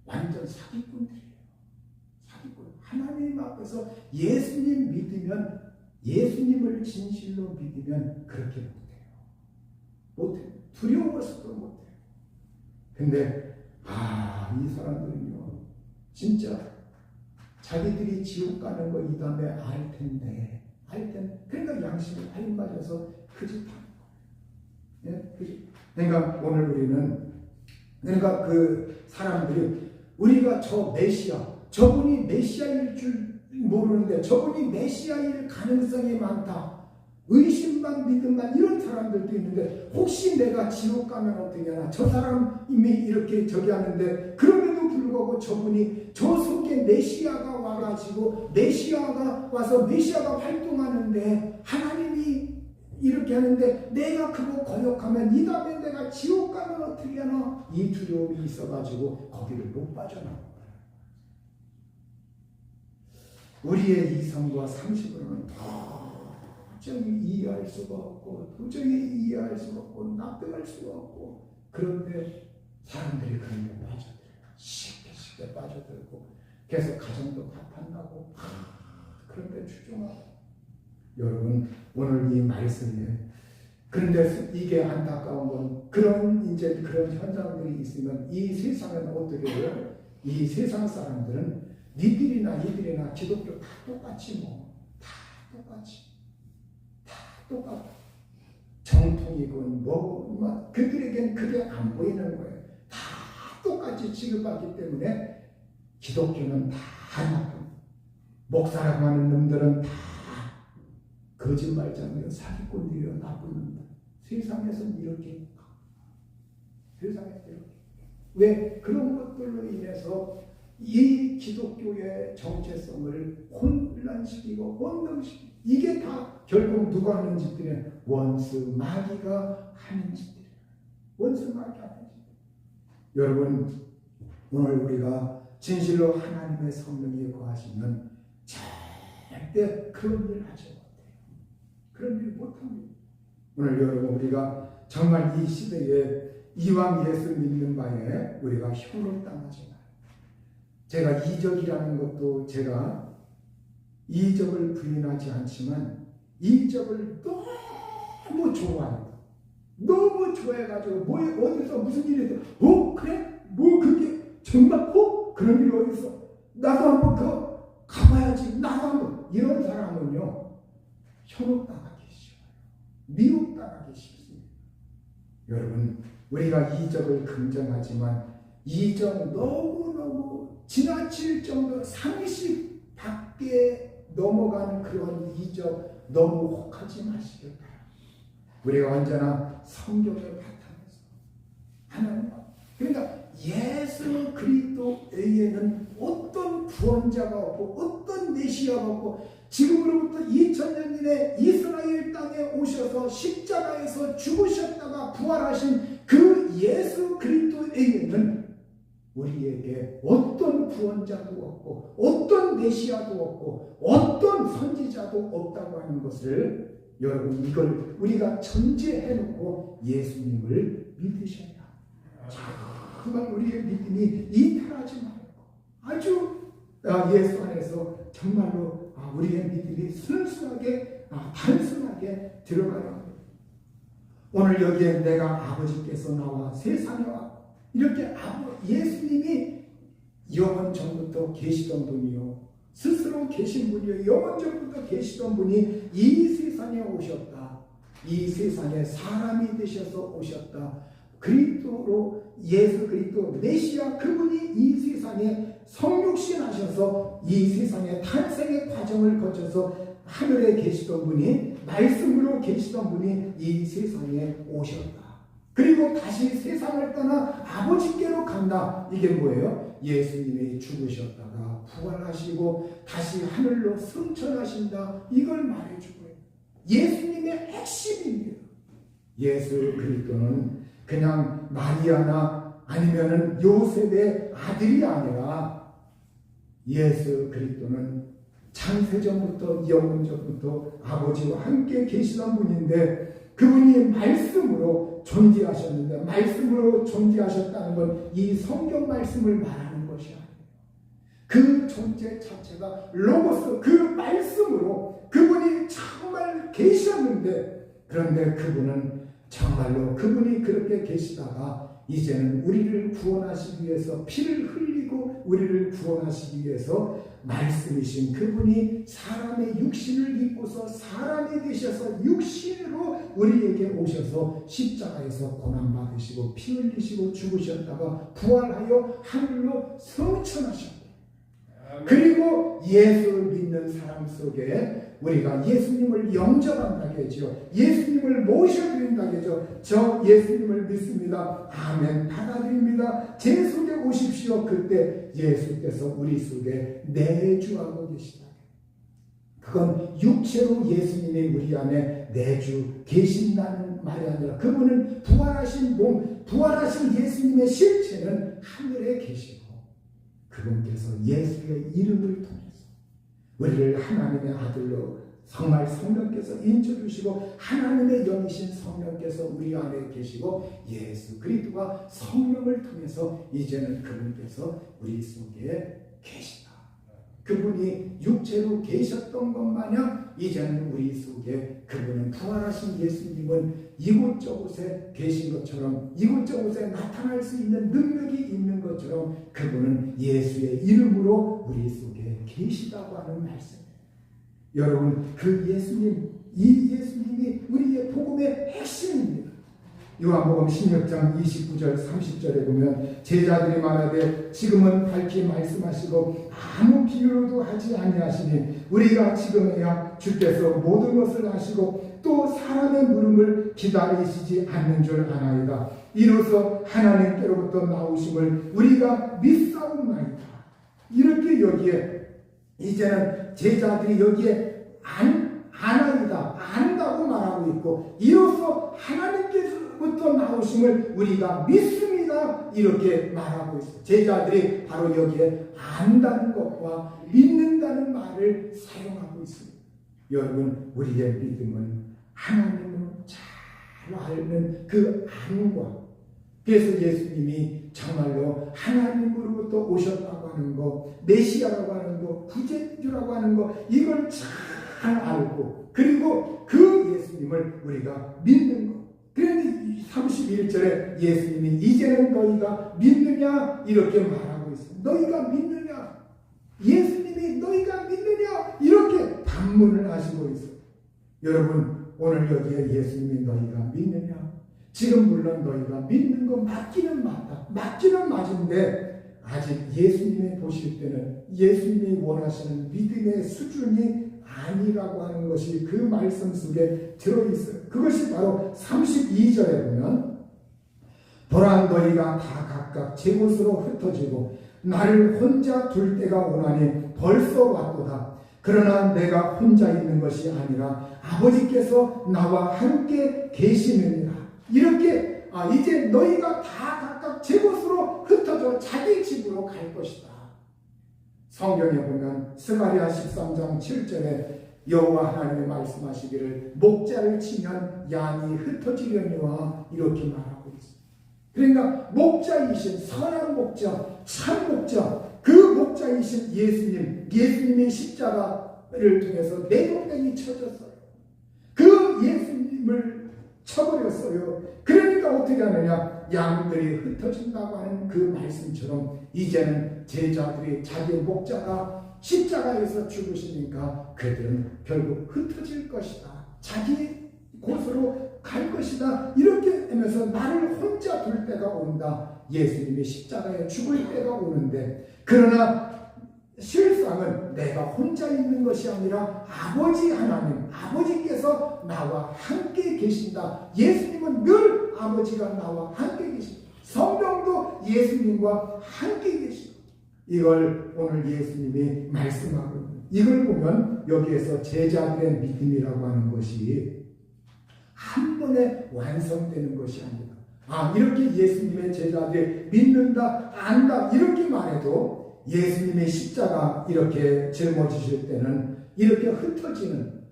완전 사기꾼들이에요. 사기꾼. 하나님 앞에서 예수님 믿으면 예수님을 진실로 믿으면 그렇게 못해요. 못해요. 두려워서도 못해요. 근데 이 사람들은요 진짜 자기들이 지옥 가는 거 이 다음에 알 텐데 그러니까 양심이 화인 맞아서 그 짓 하는 거예요. 예? 그러니까 오늘 우리는 그러니까 그 사람들이 우리가 저 메시아 저분이 메시아일 줄 모르는데 저분이 메시아일 가능성이 많다. 의심만 믿음만 이런 사람들도 있는데 혹시 내가 지옥 가면 어떻게 하나 저 사람이 이렇게 저기 하는데 그럼에도 불구하고 저분이 저 속에 메시아가 와가지고 메시아가 와서 메시아가 활동하는데 하나님이 이렇게 하는데 내가 그거 거역하면 이 다음에 내가 지옥 가면 어떻게 하나 이 두려움이 있어가지고 거기를 못 빠져나가요. 우리의 이성과 상식으로는 도저히 이해할 수가 없고 납득할 수가 없고 그런데 사람들이 그런 데 빠져들어요. 쉽게 빠져들고 계속 가정도 파탄나고 그런데 추종하고 여러분 오늘 이 말씀에 그런데 이게 안타까운 건 그런 현상들이 있으면 이 세상은 어떻게 해요? 이 세상 사람들은 니들이나 기독교 다 똑같이 다 똑같아. 정통이건 그들에겐 그게 안 보이는 거예요. 다 똑같이 취급받기 때문에 기독교는 다 나쁜 목사라고 하는 놈들은 다 거짓말장이요 사기꾼들이요 나쁜 놈들. 세상에서는 이렇게 왜 그런 것들로 인해서 이 기독교의 정체성을 혼란시키고 혼동시키고 이게 다 결국 누가 하는 짓들은 원수 마귀가 하는 짓들. 원수 마귀가 하는 짓들. 여러분, 오늘 우리가 진실로 하나님의 성령이 거하시면 절대 그런 일 하지 못해요. 그런 일 못합니다. 오늘 여러분, 우리가 정말 이 시대에 이왕 예수 믿는 바에 우리가 현혹당하지 마요. 제가 이적이라는 것도 제가 이적을 부인하지 않지만 이적을 너무 좋아해요. 너무 좋아해가지고 어디서 무슨 일이 있어? 그래? 그게 정말 그런 일이 어디 있어? 나도 한번 가봐야지. 나도 한번. 이런 사람은요, 현혹당하기 싫어요. 미혹당하기 싫습니다. 여러분, 우리가 이적을 긍정하지만 이적 너무너무 지나칠 정도 상식 밖에 넘어가는 그런 이적 너무 혹하지 마시길 바랍니다. 우리가 언제나 성경의 바탕에서 하나님, 그러니까 예수 그리스도에게는 어떤 구원자가 없고 어떤 메시아가 없고 지금으로부터 2000년 전에 이스라엘 땅에 오셔서 십자가에서 죽으셨다가 부활하신 그 예수 그리스도에게는 우리에게 어떤 구원자도 없고 어떤 메시아도 없고 어떤 선지자도 없다고 하는 것을 여러분, 이걸 우리가 전제해놓고 예수님을 믿으셔야 합니다. 정말 우리의 믿음이 이탈하지 말고 아주 예수 안에서 정말로 우리의 믿음이 순수하게 단순하게 들어가야 합니다. 오늘 여기에 내가 아버지께서 나와 세상에 와 이렇게 예수님이 영원 전부터 계시던 분이요, 스스로 계신 분이요, 영원 전부터 계시던 분이 이 세상에 오셨다. 이 세상에 사람이 되셔서 오셨다. 그리스도로 예수 그리스도 메시아 그분이 이 세상에 성육신 하셔서 이 세상에 탄생의 과정을 거쳐서 하늘에 계시던 분이, 말씀으로 계시던 분이 이 세상에 오셨다. 그리고 다시 세상을 떠나 아버지께로 간다. 이게 뭐예요? 예수님이 죽으셨다가 부활하시고 다시 하늘로 승천하신다. 이걸 말해주고요. 예수님의 핵심입니다. 예수 그리스도는 그냥 마리아나 아니면은 요셉의 아들이 아니라 예수 그리스도는 창세전부터 영원전부터 아버지와 함께 계시던 분인데 그분이 말씀으로 존재하셨는데, 말씀으로 존재하셨다는 건 이 성경 말씀을 말하는 것이 아니에요. 그 존재 자체가 로고스, 그 말씀으로 그분이 정말 계셨는데, 그런데 그분은 정말로 그분이 그렇게 계시다가 이제는 우리를 구원하시기 위해서 피를 흘리고 우리를 구원하시기 위해서 말씀이신 그분이 사람의 육신을 입고서 사람이 되셔서 육신으로 우리에게 오셔서 십자가에서 고난받으시고 피 흘리시고 죽으셨다가 부활하여 하늘로 승천하셨고, 그리고 예수를 믿는 사람 속에 우리가 예수님을 영접한다고 하죠. 예수님을 모셔드린다고 하죠. 저 예수님을 믿습니다. 아멘. 받아들입니다. 제 속에 오십시오. 그때 예수께서 우리 속에 내주하고 계시다. 그건 육체로 예수님이 우리 안에 내주 계신다는 말이 아니라 그분은 부활하신 몸, 부활하신 예수님의 실체는 하늘에 계시고 그분께서 예수의 이름을 통해서 우리를 하나님의 아들로 정말 성령께서 인쳐주시고 하나님의 영이신 성령께서 우리 안에 계시고 예수 그리스도가 성령을 통해서 이제는 그분께서 우리 속에 계시다. 그분이 육체로 계셨던 것 마냥 이제는 우리 속에 그분은 부활하신 예수님은 이곳저곳에 계신 것처럼 이곳저곳에 나타날 수 있는 능력이 있는 것처럼 그분은 예수의 이름으로 우리 속에 계시다고 하는 말씀이에요. 여러분, 그 예수님, 이 예수님이 우리의 복음의 핵심입니다. 요한복음 16장 29절 30절에 보면 제자들이 말하되 지금은 밝히 말씀하시고 아무 비유로도 하지 아니하시니 우리가 지금에야 주께서 모든 것을 아시고 또 사람의 물음을 기다리시지 않는 줄 아나이다. 이로써 하나님께로부터 나오심을 우리가 믿사옵나이다. 이렇게 여기에 이제는 제자들이 여기에 아나이다, 있고 이로써 하나님께서부터 나오심을 우리가 믿습니다. 이렇게 말하고 있어요. 제자들이 바로 여기에 안다는 것과 믿는다는 말을 사용하고 있습니다. 여러분, 우리의 믿음은 하나님을 잘 알는 그 안과, 그래서 예수님이 정말로 하나님으로부터 오셨다고 하는 거, 메시아라고 하는 거, 구제주라고 하는 거, 이걸 잘 알고, 그리고 그 예수님을 우리가 믿는 거. 그런데 31절에 예수님이 이제는 너희가 믿느냐 이렇게 말하고 있어요. 너희가 믿느냐? 예수님이 너희가 믿느냐? 이렇게 반문을 하시고 있어요. 여러분, 오늘 여기에 예수님이 너희가 믿느냐? 지금 물론 너희가 믿는 거 맞기는 맞다. 맞기는 맞은데 아직 예수님이 보실 때는 예수님이 원하시는 믿음의 수준이 아니라고 하는 것이 그 말씀 속에 들어있어요. 그것이 바로 32절에 보면 보라 너희가 다 각각 제 곳으로 흩어지고 나를 혼자 둘 때가 오나니 벌써 왔도다. 그러나 내가 혼자 있는 것이 아니라 아버지께서 나와 함께 계시느니라. 이렇게 이제 너희가 다 각각 제 곳으로 흩어져 자기 집으로 갈 것이다. 성경에 보면 스가랴 13장 7절에 여호와 하나님이 말씀하시기를 목자를 치면 양이 흩어지려니와 이렇게 말하고 있습니다. 그러니까 목자이신 선한 목자, 참 목자, 그 목자이신 예수님이 십자가를 통해서 내동댕이 쳐졌어요. 그 예수님을 쳐버렸어요. 그러니까 어떻게 하느냐? 양들이 흩어진다고 하는 그 말씀처럼 이제는 제자들이 자기 목자가 십자가에서 죽으시니까 그들은 결국 흩어질 것이다. 자기 곳으로 갈 것이다. 이렇게 하면서 나를 혼자 둘 때가 온다. 예수님이 십자가에 죽을 때가 오는데, 그러나 실상은 내가 혼자 있는 것이 아니라 아버지 하나님, 아버지께서 나와 함께 계신다. 예수님은 늘 아버지가 나와 함께 계신다. 성령도 예수님과 함께 계신다. 이걸 오늘 예수님이 말씀하고 있습니다. 이걸 보면 여기에서 제자들의 믿음이라고 하는 것이 한 번에 완성되는 것이 아니다. 이렇게 예수님의 제자들이 믿는다, 안다 이렇게 말해도 예수님의 십자가 이렇게 짊어지실 때는 이렇게 흩어지는,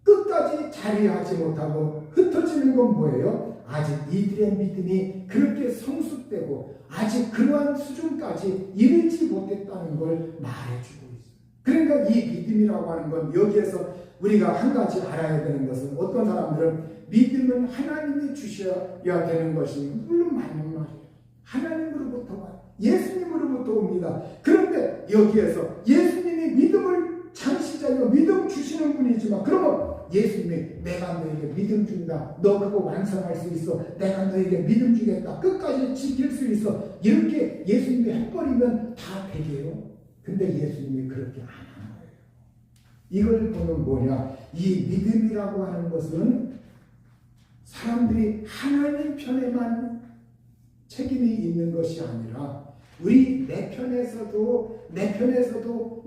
끝까지 자리하지 못하고 흩어지는 건 뭐예요? 아직 이들의 믿음이 그렇게 성숙되고 아직 그러한 수준까지 이르지 못했다는 걸 말해주고 있어요. 그러니까 이 믿음이라고 하는 건 여기에서 우리가 한 가지 알아야 되는 것은, 어떤 사람들은 믿음은 하나님이 주셔야 되는 것이 물론 맞는 말이에요. 하나님으로부터 와요. 예수님으로부터 옵니다. 그런데 여기에서 예수님이 믿음을 창시자이고 믿음 주시는 분이지만, 그러면 예수님이 내가 너에게 믿음 준다. 너 그거 완성할 수 있어. 내가 너에게 믿음 주겠다. 끝까지 지킬 수 있어. 이렇게 예수님이 해버리면 다 되게요. 근데 예수님이 그렇게 안 하는 거예요. 이걸 보면 뭐냐? 이 믿음이라고 하는 것은 사람들이 하나님 편에만 책임이 있는 것이 아니라 우리 내 편에서도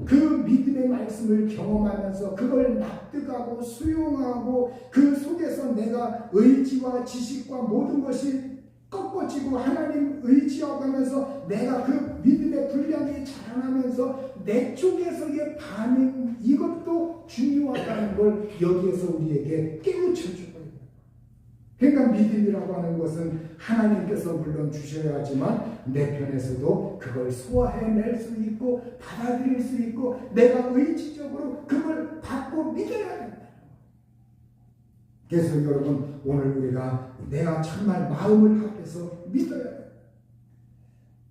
그 믿음의 말씀을 경험하면서 그걸 납득하고 수용하고 그 속에서 내가 의지와 지식과 모든 것이 꺾어지고 하나님 의지하고 하면서 내가 그 믿음의 분량이 자라나면서 내 쪽에서의 반응, 이것도 중요하다는 걸 여기에서 우리에게 깨우쳐주고 있는 거예요. 그러니까 믿음이라고 하는 것은 하나님께서 물론 주셔야 하지만 내 편에서도 그걸 소화해낼 수 있고 받아들일 수 있고 내가 의지적으로 그걸 받고 믿어야 된다. 그래서 여러분, 오늘 우리가 내가 정말 마음을 합해서 믿어야 돼요.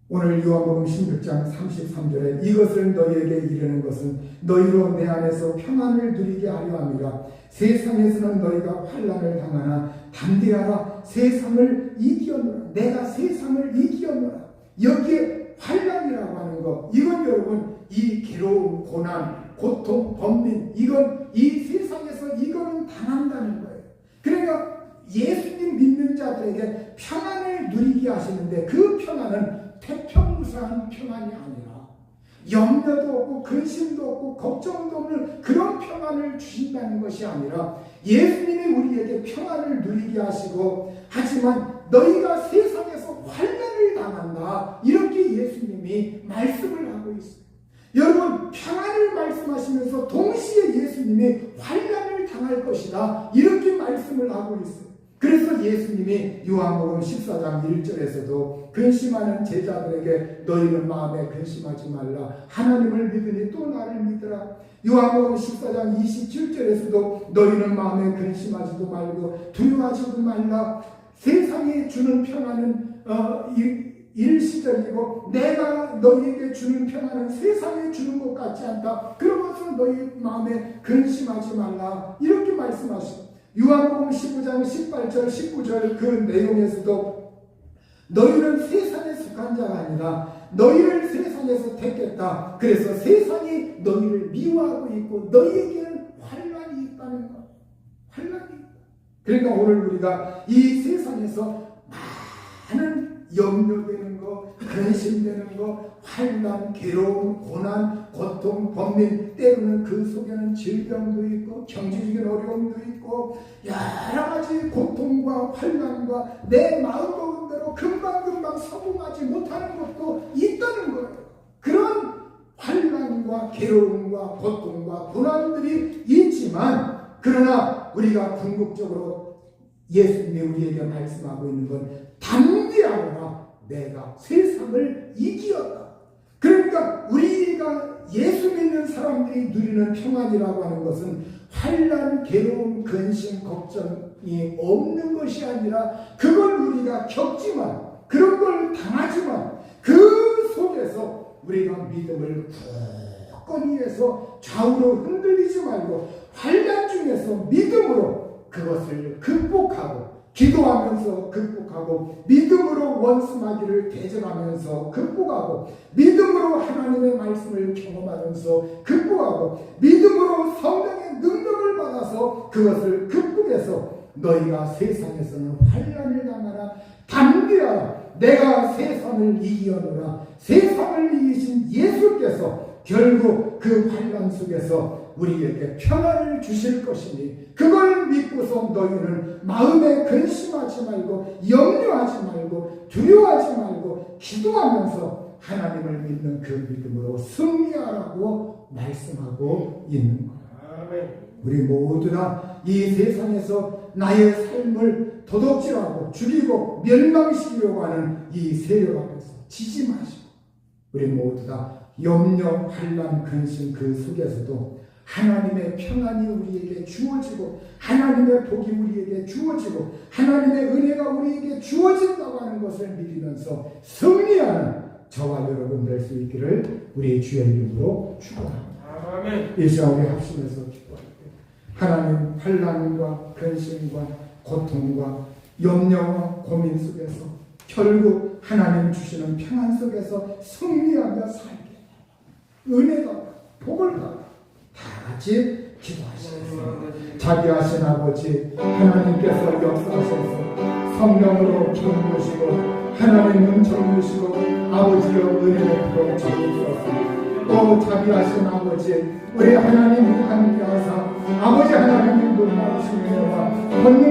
오늘 요한복음 16장 33절에 이것을 너희에게 이르는 것은 너희로 내 안에서 평안을 누리게 하려 함이라. 세상에서는 너희가 환난을 당하나 담대하라. 세상을 이기었노라. 내가 세상을 이기었노라. 여기에 환난이라고 하는 것, 이건 여러분 이 괴로움, 고난, 고통, 번민, 이건 이 세상에서 이거는 당한다는 거예요. 그러니까 예수님 믿는 자들에게 평안을 누리게 하시는데 그 평안은 태평무사한 평안이 아니라 염려도 없고 근심도 없고 걱정도 없는 그런 평안을 주신다는 것이 아니라 예수님이 우리에게 평안을 누리게 하시고, 하지만 너희가 세상에서 환난을 당한다, 이렇게 예수님이 말씀을 하고 있어요. 여러분, 평안을 말씀하시면서 동시에 예수님이 환난을 당할 것이다, 이렇게 말씀을 하고 있어요. 그래서 예수님이 요한복음 14장 1절에서도 근심하는 제자들에게 너희는 마음에 근심하지 말라, 하나님을 믿으니 또 나를 믿으라. 요한복음 14장 27절에서도 너희는 마음에 근심하지도 말고 두려워하지도 말라. 세상이 주는 평안은 일시적이고 내가 너희에게 주는 평안은 세상에 주는 것 같지 않다. 그러면서 너희 마음에 근심하지 말라, 이렇게 말씀하십니다. 요한복음 15장 18절 19절 그 내용에서도 너희는 세상에 속한 자가 아니라 너희를 세상에서 택했다. 그래서 세상이 너희를 미워하고 있고 너희에게는 환난이 있다는 것. 환난이 있다. 그러니까 오늘 우리가 이 세상에서 많은 염려되는 거, 근심되는 거, 환난, 괴로움, 고난, 고통, 번민, 때로는 그 속에는 질병도 있고 경제적인 어려움도 있고 여러 가지 고통과 환난과 내 마음먹은 대로 금방금방 성공하지 못하는 것도 있다는 거예요. 그런 환난과 괴로움과 고통과 고난들이 있지만, 그러나 우리가 궁극적으로 예수님이 우리에게 말씀하고 있는 건 담대하노라, 내가 세상을 이기었다. 그러니까 우리가 예수 믿는 사람들이 누리는 평안이라고 하는 것은 환난, 괴로움, 근심, 걱정이 없는 것이 아니라 그걸 우리가 겪지만, 그런 걸 당하지만 그 속에서 우리가 믿음을 굳건히 해서 좌우로 흔들리지 말고 환난 중에서 믿음으로 그것을 극복하고, 기도하면서 극복하고, 믿음으로 원수마귀를 대적하면서 극복하고, 믿음으로 하나님의 말씀을 경험하면서 극복하고, 믿음으로 성령의 능력을 받아서 그것을 극복해서 너희가 세상에서는 환난을 당하라, 담대하라, 내가 세상을 이기었노라. 세상을 이기신 예수께서 결국 그 환난 속에서 우리에게 평안을 주실 것이니 그걸 믿고서 너희는 마음에 근심하지 말고 염려하지 말고 두려워하지 말고 기도하면서 하나님을 믿는 그 믿음으로 승리하라고 말씀하고 있는 거예요. 우리 모두 다 이 세상에서 나의 삶을 도둑질하고 죽이고 멸망시키려고 하는 이 세력 앞에서 지지 마시고, 우리 모두 다 염려, 환난, 근심 그 속에서도 하나님의 평안이 우리에게 주어지고 하나님의 복이 우리에게 주어지고 하나님의 은혜가 우리에게 주어진다고 하는 것을 믿으면서 승리하는 저와 여러분 될 수 있기를 우리 주의 이름으로 축원합니다. 아멘. 이 시간 우리 합심해서 기도할게요. 하나님, 환난과 근심과 고통과 염려와 고민 속에서 결국 하나님 주시는 평안 속에서 승리하며 살게, 은혜가 복을 받아 다 같이 기도하시겠습니다. 자비하신 아버지 하나님께서 역사하셔서 성령으로 기름 부으시고 하나님은 정 주시고 아버지여 은혜의 피로 정주셨습니다. 또 자비하신 아버지, 우리 하나님이 함께하사 아버지 하나님의 놀라우신 은혜와 권능